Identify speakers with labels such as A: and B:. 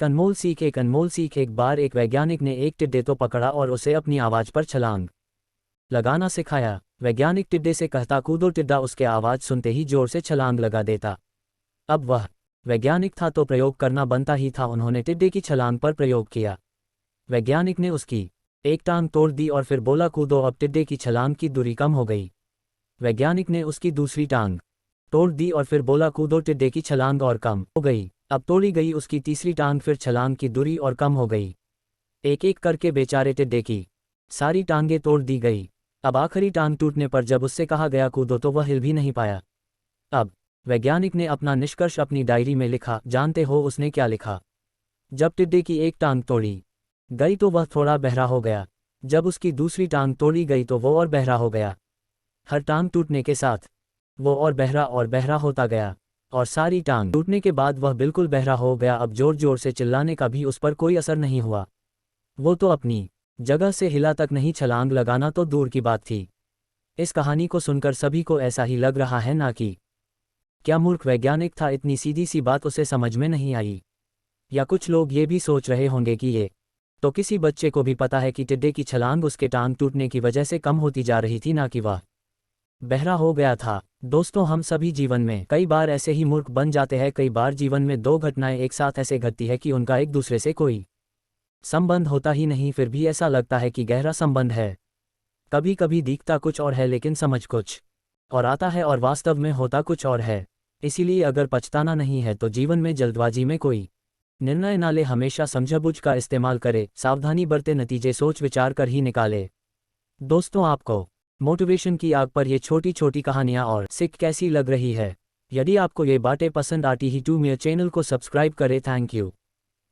A: एक अनमोल सीख। एक बार एक वैज्ञानिक ने एक टिड्डे तो पकड़ा और उसे अपनी आवाज़ पर छलांग लगाना सिखाया। वैज्ञानिक टिड्डे से कहता कूदो, टिड्डा उसके आवाज़ सुनते ही जोर से छलांग लगा देता। अब वह वैज्ञानिक था तो प्रयोग करना बनता ही था। उन्होंने टिड्डे की छलांग पर प्रयोग किया। वैज्ञानिक ने उसकी एक टांग तोड़ दी और फिर बोला कूदो। अब टिड्डे की छलांग की दूरी कम हो गई। वैज्ञानिक ने उसकी दूसरी टांग तोड़ दी और फिर बोला कूदो। टिड्डे की छलांग और कम हो गई। अब तोड़ी गई उसकी तीसरी टांग, फिर छलांग की दूरी और कम हो गई। एक एक करके बेचारे टिड्डे की सारी टांगें तोड़ दी गई। अब आखिरी टांग टूटने पर जब उससे कहा गया कूदो तो वह हिल भी नहीं पाया। अब वैज्ञानिक ने अपना निष्कर्ष अपनी डायरी में लिखा। जानते हो उसने क्या लिखा? जब टिड्डे की एक टांग तोड़ी गई तो वह थोड़ा बहरा हो गया। जब उसकी दूसरी टांग तोड़ी गई तो वो और बहरा हो गया। हर टांग टूटने के साथ वो और बहरा होता गया और सारी टांग टूटने के बाद वह बिल्कुल बहरा हो गया। अब जोर जोर से चिल्लाने का भी उस पर कोई असर नहीं हुआ। वो तो अपनी जगह से हिला तक नहीं, छलांग लगाना तो दूर की बात थी। इस कहानी को सुनकर सभी को ऐसा ही लग रहा है ना कि क्या मूर्ख वैज्ञानिक था, इतनी सीधी सी बात उसे समझ में नहीं आई। या कुछ लोग ये भी सोच रहे होंगे कि ये तो किसी बच्चे को भी पता है कि टिड्डे की छलांग उसके टांग टूटने की वजह से कम होती जा रही थी, ना कि वह बहरा हो गया था। दोस्तों, हम सभी जीवन में कई बार ऐसे ही मूर्ख बन जाते हैं। कई बार जीवन में दो घटनाएं एक साथ ऐसे घटती है कि उनका एक दूसरे से कोई संबंध होता ही नहीं, फिर भी ऐसा लगता है कि गहरा संबंध है। कभी कभी दिखता कुछ और है लेकिन समझ कुछ और आता है और वास्तव में होता कुछ और है। इसीलिए अगर पछताना नहीं है तो जीवन में जल्दबाजी में कोई निर्णय ना ले, हमेशा समझबूझ का इस्तेमाल करे, सावधानी बरते, नतीजे सोच विचार कर ही निकाले। दोस्तों, आपको मोटिवेशन की आग पर ये छोटी छोटी कहानियाँ और सिक कैसी लग रही है? यदि आपको ये बातें पसंद आती ही तो मेरे चैनल को सब्सक्राइब करें। Thank you.